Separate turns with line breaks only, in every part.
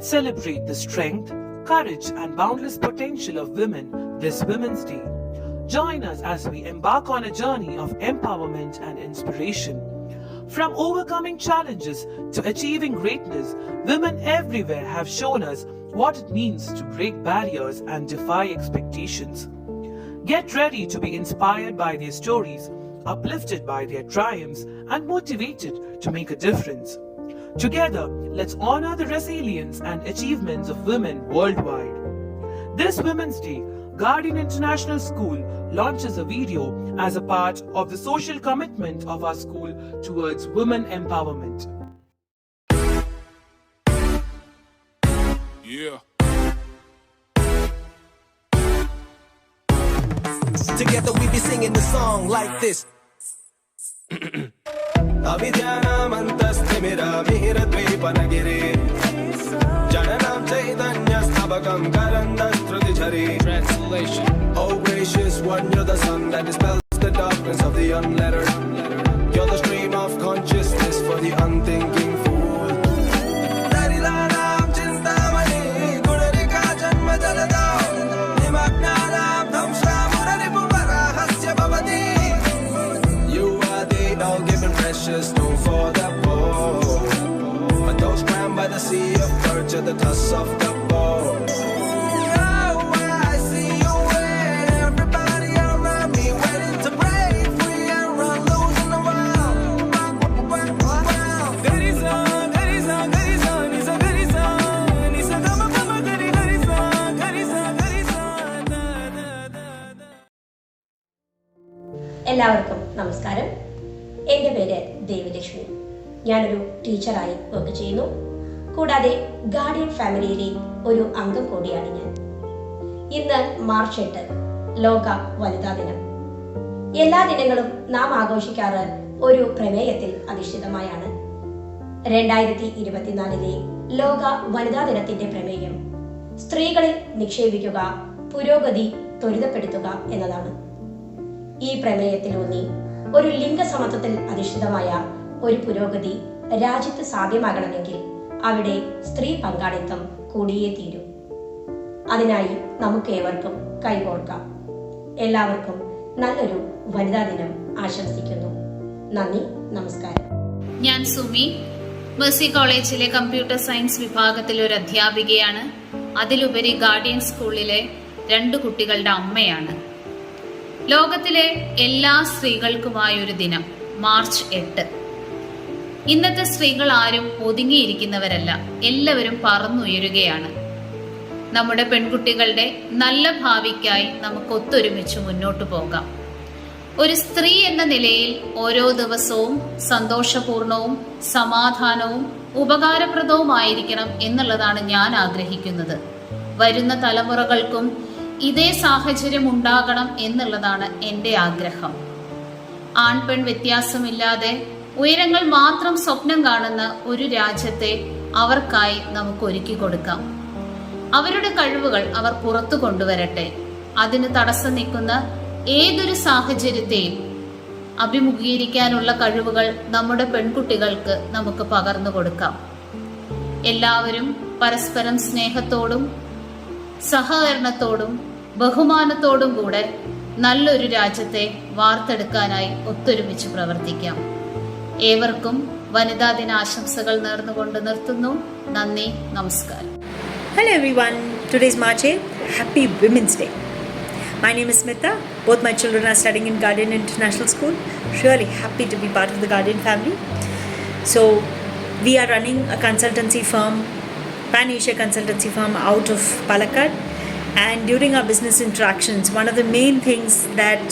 celebrate the strength, courage, and boundless potential of women this Women's Day. Join us as we embark on a journey of empowerment and inspiration. From overcoming challenges to achieving greatness, women everywhere have shown us what it means to break barriers and defy expectations. Get ready to be inspired by their stories, uplifted by their triumphs, and motivated to make a difference. Together, let's honor the resilience and achievements of women worldwide. This Women's Day, Guardian International School launches a video as a part of the social commitment of our school towards women empowerment.
Yeah.
Together we be singing the song like this.
Translation.
Oh gracious one, you're the sun that dispels the darkness of the unlettered. You're the stream of consciousness for the unthinking fool. You are the all-given precious stone for the poor, but those crowned by the sea of birds are the tusks of the bow.
എല്ലാവർക്കും നമസ്കാരം. എൻ്റെ പേര് ദേവിലക്ഷ്മി. ഞാനൊരു ടീച്ചറായി work ചെയ്യുന്നു. കൂടാതെ guardian ഫാമിലിയിലെ ഒരു അംഗം കൂടിയാണ് ഞാൻ. ഇന്ന് മാർച്ച് 8 ലോക വനിതാ ദിനം. എല്ലാ ദിനങ്ങളും നാം ആഘോഷിക്കാറ് ഒരു പ്രമേയത്തിൽ അധിഷ്ഠിതമായാണ്. 2024 ലോക വനിതാ ദിനത്തിന്റെ പ്രമേയം സ്ത്രീകളിൽ നിക്ഷേപിക്കുക, പുരോഗതി ത്വരിതപ്പെടുത്തുക എന്നതാണ്. ഈ പ്രമേയത്തിലൂന്നി ഒരു ലിംഗസമത്വത്തിൽ അധിഷ്ഠിതമായ ഒരു പുരോഗതി രാജ്യത്ത് സാധ്യമാകണമെങ്കിൽ അവിടെ സ്ത്രീ പങ്കാളിത്തം കൂടിയേ തീരൂ. അതിനായി നമുക്ക് ഏവർക്കും കൈകോർക്കാം. എല്ലാവർക്കും നല്ലൊരു വനിതാ ദിനം ആശംസിക്കുന്നു. നന്ദി, നമസ്കാരം.
ഞാൻ സുമി, മേഴ്സി കോളേജിലെ കമ്പ്യൂട്ടർ സയൻസ് വിഭാഗത്തിലെ ഒരു അധ്യാപികയാണ്. അതിലുപരി ഗാർഡിയൻ സ്കൂളിലെ 2 കുട്ടികളുടെ അമ്മയാണ്. ലോകത്തിലെ എല്ലാ സ്ത്രീകൾക്കുമായ ഒരു ദിനം മാർച്ച് 8. ഇന്നത്തെ സ്ത്രീകൾ ആരും ഒതുങ്ങിയിരിക്കുന്നവരല്ല, എല്ലാവരും പറന്നുയരുകയാണ്. നമ്മുടെ പെൺകുട്ടികളുടെ നല്ല ഭാവിക്കായി നമുക്ക് ഒത്തൊരുമിച്ച് മുന്നോട്ടു പോകാം. ഒരു സ്ത്രീ എന്ന നിലയിൽ ഓരോ ദിവസവും സന്തോഷപൂർണവും സമാധാനവും ഉപകാരപ്രദവുമായിരിക്കണം എന്നുള്ളതാണ് ഞാൻ ആഗ്രഹിക്കുന്നത്. വരുന്ന തലമുറകൾക്കും ഇതേ സാഹചര്യം ഉണ്ടാകണം എന്നുള്ളതാണ് എൻ്റെ ആഗ്രഹം. ആൺപെൺ വ്യത്യാസമില്ലാതെ ഉയരങ്ങൾ മാത്രം സ്വപ്നം കാണുന്ന ഒരു രാജ്യത്തെ അവർക്കായി നമുക്ക് ഒരുക്കി കൊടുക്കാം. അവരുടെ കഴിവുകൾ അവർ പുറത്തു കൊണ്ടുവരട്ടെ. അതിന് തടസ്സം നിൽക്കുന്ന ഏതൊരു സാഹചര്യത്തെയും അഭിമുഖീകരിക്കാനുള്ള കഴിവുകൾ നമ്മുടെ പെൺകുട്ടികൾക്ക് നമുക്ക് പകർന്നു കൊടുക്കാം. എല്ലാവരും പരസ്പരം സ്നേഹത്തോടും സഹകരണത്തോടും ബഹുമാനത്തോടും കൂടെ നല്ലൊരു രാജ്യത്തെ വാർത്തെടുക്കാനായി ഒത്തൊരുമിച്ച് പ്രവർത്തിക്കാം. ഏവർക്കും വനിതാ ദിന ആശംസകൾ നേർന്നുകൊണ്ട് നിർത്തുന്നു. നന്ദി, നമസ്കാരം.
Hello everyone, today is March 8th. Happy Women's Day. My name is Smita. Both my children are studying in Guardian International School. Really happy to be part of the Guardian family. So we are running a consultancy firm, Pan-Asia consultancy firm out of Palakkad, and during our business interactions, one of the main things that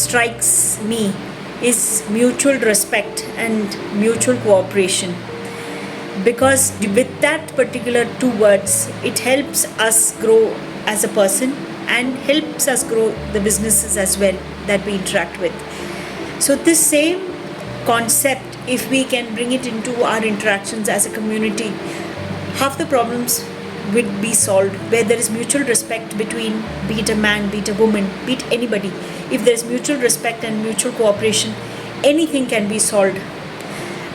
strikes me is mutual respect and mutual cooperation, because with that particular 2 words it helps us grow as a person and helps us grow the businesses as well that we interact with. So this same concept, if we can bring it into our interactions as a community, half the problems will be solved where there is mutual respect between, be it a man, be it a woman, be it anybody. If there is mutual respect and mutual cooperation, anything can be solved.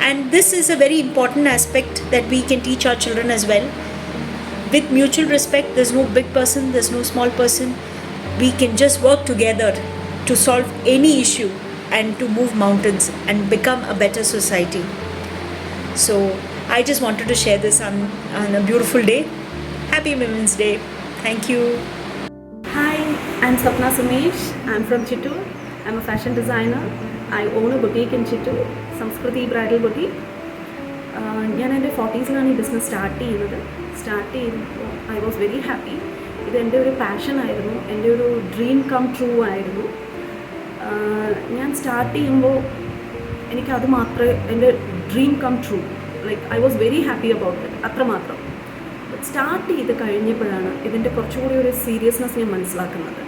And this is a very important aspect that we can teach our children as well, with mutual respect. There's no big person, there's no small person. We can just work together to solve any issue and to move mountains and become a better society. So I just wanted to share this on a beautiful day. Happy Women's Day. Thank you.
Hi, I'm Sapna Sumesh. I'm from Chittoor. I'm a fashion designer. I own a boutique in Chittoor, Samskruti Bridal Boutique. ഞാൻ എൻ്റെ 40s ഈ business start ചെയ്തപ്പോൾ I was very happy. ഇത് എൻ്റെ ഒരു പാഷനായിരുന്നു, എൻ്റെ ഒരു dream come true ആയിരുന്നു. ഞാൻ സ്റ്റാർട്ട് ചെയ്യുമ്പോൾ എനിക്കത് മാത്രമേ എൻ്റെ dream come true, like I was very happy about it, അത്രമാത്രം. സ്റ്റാർട്ട് ചെയ്ത് കഴിഞ്ഞപ്പോഴാണ് ഇതിൻ്റെ കുറച്ചുകൂടി ഒരു സീരിയസ്നെസ് ഞാൻ മനസ്സിലാക്കുന്നത്.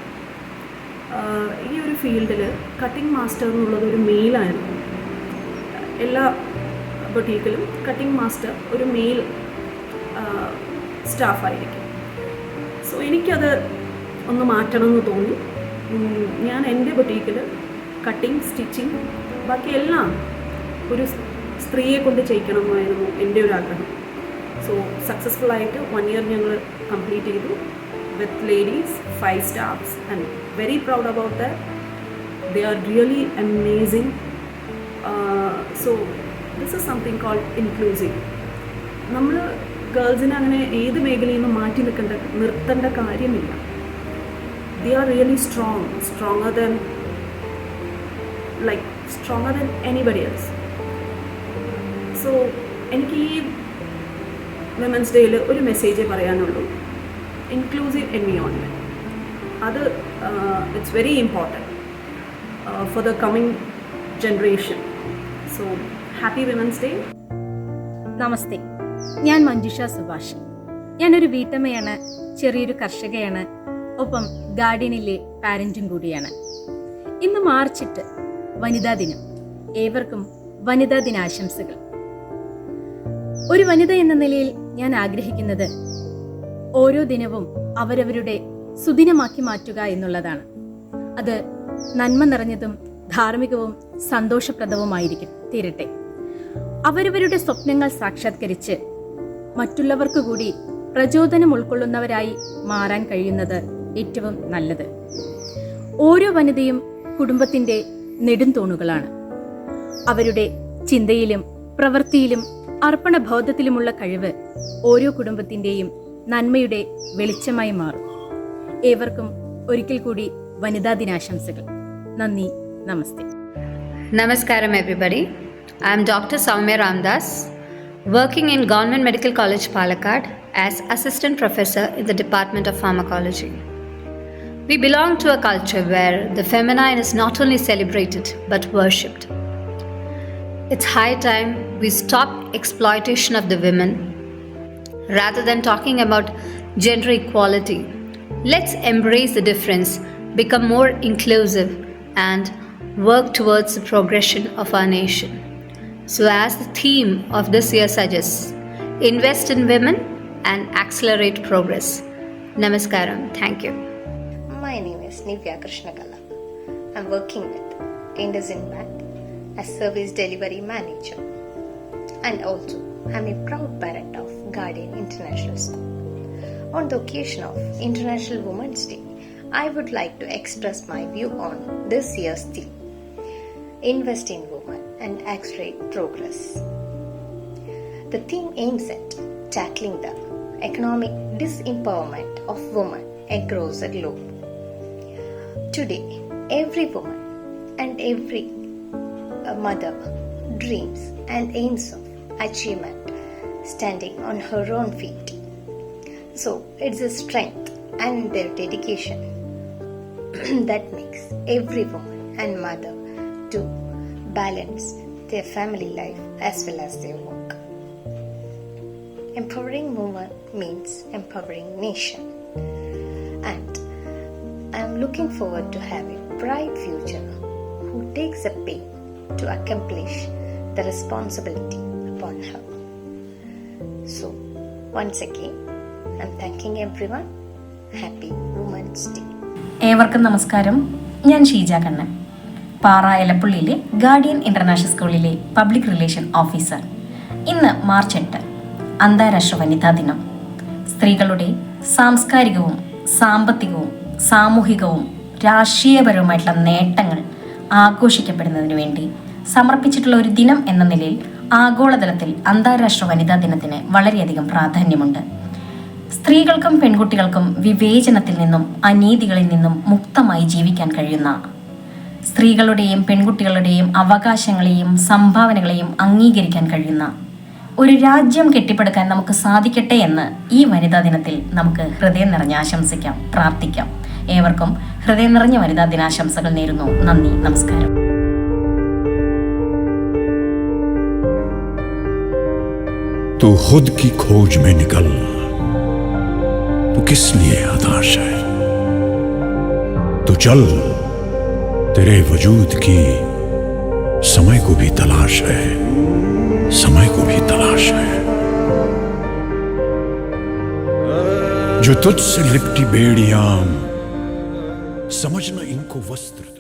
ഈ ഒരു ഫീൽഡിൽ കട്ടിംഗ് മാസ്റ്റർ എന്നുള്ളത് ഒരു മെയിലായിരുന്നു. എല്ലാ ബൊട്ടീക്കിലും കട്ടിംഗ് മാസ്റ്റർ ഒരു മെയിൽ സ്റ്റാഫായിരിക്കും. സോ എനിക്കത് ഒന്ന് മാറ്റണമെന്ന് തോന്നി. ഞാൻ എൻ്റെ ബൊട്ടീക്കിൽ കട്ടിങ്, സ്റ്റിച്ചിങ്, ബാക്കിയെല്ലാം ഒരു സ്ത്രീയെ കൊണ്ട് ചെയ്യിക്കണമെന്നായിരുന്നു എൻ്റെ ഒരു ആഗ്രഹം. സോ സക്സസ്ഫുള്ളായിട്ട് 1 year ഞങ്ങൾ കംപ്ലീറ്റ് ചെയ്തു with ladies, 5 staffs, and very proud about that. They are really amazing. So this is something called inclusive. നമ്മൾ ഗേൾസിനെ അങ്ങനെ ഏത് മേഖലയിൽ നിന്നും മാറ്റി നിർത്തേണ്ട കാര്യമില്ല. They are really stronger than anybody else. So എനിക്ക് ഈ വിമൻസ് ഡേയിൽ ഒരു മെസ്സേജേ പറയാനുള്ളൂ. Inclusive environment. It's very important for the coming generation. So happy Women's Day.
നമസ്തേ, ഞാൻ മഞ്ജുഷ സുഭാഷ്. ഞാനൊരു വീട്ടമ്മയാണ്, ചെറിയൊരു കർഷകയാണ്, ഒപ്പം ഗാർഡിയനിലെ പാരന്റും കൂടിയാണ്. ഇന്ന് മാർച്ച് 8 വനിതാ ദിനം. ഏവർക്കും വനിതാ ദിനാശംസകൾ. ഒരു വനിത എന്ന നിലയിൽ ഞാൻ ആഗ്രഹിക്കുന്നത് ഓരോ ദിനവും അവരവരുടെ സുദിനമാക്കി മാറ്റുക എന്നുള്ളതാണ്. അത് നന്മ നിറഞ്ഞതും ധാർമ്മികവും സന്തോഷപ്രദവുമായിരിക്കും തീരട്ടെ. അവരവരുടെ സ്വപ്നങ്ങൾ സാക്ഷാത്കരിച്ച് മറ്റുള്ളവർക്ക് കൂടി പ്രചോദനം ഉൾക്കൊള്ളുന്നവരായി മാറാൻ കഴിയുന്നത് ഏറ്റവും നല്ലത്. ഓരോ വനിതയും കുടുംബത്തിന്റെ നെടുംതൂണുകളാണ്. അവരുടെ ചിന്തയിലും പ്രവൃത്തിയിലും അർപ്പണബോധത്തിലുമുള്ള കഴിവ് ഓരോ കുടുംബത്തിന്റെയും നന്മയുടെ വെളിച്ചമായി മാറും. ഏവർക്കും ഒരിക്കൽ കൂടി വനിതാ ദിനാശംസകൾ. നന്ദി, നമസ്തേ.
Namaskaram everybody. I am Dr. Soumya Ramdas, working in Government Medical College Palakkad as Assistant Professor in the Department of Pharmacology. We belong to a culture where the feminine is not only celebrated but worshipped. It's high time we stop exploitation of the women. Rather than talking about gender equality, let's embrace the difference, become more inclusive, and work towards the progression of our nation. So as the theme of this year suggests, invest in women and accelerate progress. Namaskaram. Thank you.
My name is Nivya Krishnakala. I'm working with Indus Bank as Service Delivery Manager. And also, I'm a proud parent of Guardian International School. On the occasion of International Women's Day, I would like to express my view on this year's theme, Invest in Women and Accelerate Progress. The theme aims at tackling the economic disempowerment of women across the globe. Today, every woman and every mother dreams and aims of achievement, standing on her own feet. So it's the strength and their dedication that makes every woman and mother to balance their family life as well as their work. Empowering women means empowering nation, and I am looking forward to having a bright future who takes the pain to accomplish the responsibility upon her. So once again, I'm thanking everyone. Happy Women's Day.
ഏവർക്കും നമസ്കാരം. ഞാൻ ഷീജ കണ്ണൻ, പാറ എലപ്പുള്ളിയിലെ guardian international സ്കൂളിലെ public relation officer. ഇന്ന് March 8 അന്താരാഷ്ട്ര വനിതാ ദിനം. സ്ത്രീകളുടെ സാംസ്കാരികവും സാമ്പത്തികവും സാമൂഹികവും രാഷ്ട്രീയപരവുമായിട്ടുള്ള നേട്ടങ്ങൾ ആഘോഷിക്കപ്പെടുന്നതിന് വേണ്ടി സമർപ്പിച്ചിട്ടുള്ള ഒരു ദിനം എന്ന നിലയിൽ ആഗോളതലത്തിൽ അന്താരാഷ്ട്ര വനിതാ ദിനത്തിന് വളരെയധികം പ്രാധാന്യമുണ്ട്. സ്ത്രീകൾക്കും പെൺകുട്ടികൾക്കും വിവേചനത്തിൽ നിന്നും അനീതികളിൽ നിന്നും മുക്തമായി ജീവിക്കാൻ കഴിയുന്ന, സ്ത്രീകളുടെയും പെൺകുട്ടികളുടെയും അവകാശങ്ങളെയും സംഭാവനകളെയും അംഗീകരിക്കാൻ കഴിയുന്ന ഒരു രാജ്യം കെട്ടിപ്പടുക്കാൻ നമുക്ക് സാധിക്കട്ടെ എന്ന് ഈ വനിതാ ദിനത്തിൽ നമുക്ക് ഹൃദയം നിറഞ്ഞ ആശംസിക്കാം, പ്രാർത്ഥിക്കാം. ഏവർക്കും ഹൃദയം നിറഞ്ഞ വനിതാ ദിനാശംസകൾ നേരുന്നു. നന്ദി, നമസ്കാരം.
तू खुद की खोज में निकल, तू किस लिए हताश है? तो चल, तेरे वजूद की समय को भी तलाश है, समय को भी तलाश है. जो तुझसे लिपटी बेड़ियां, समझना इनको वस्त्र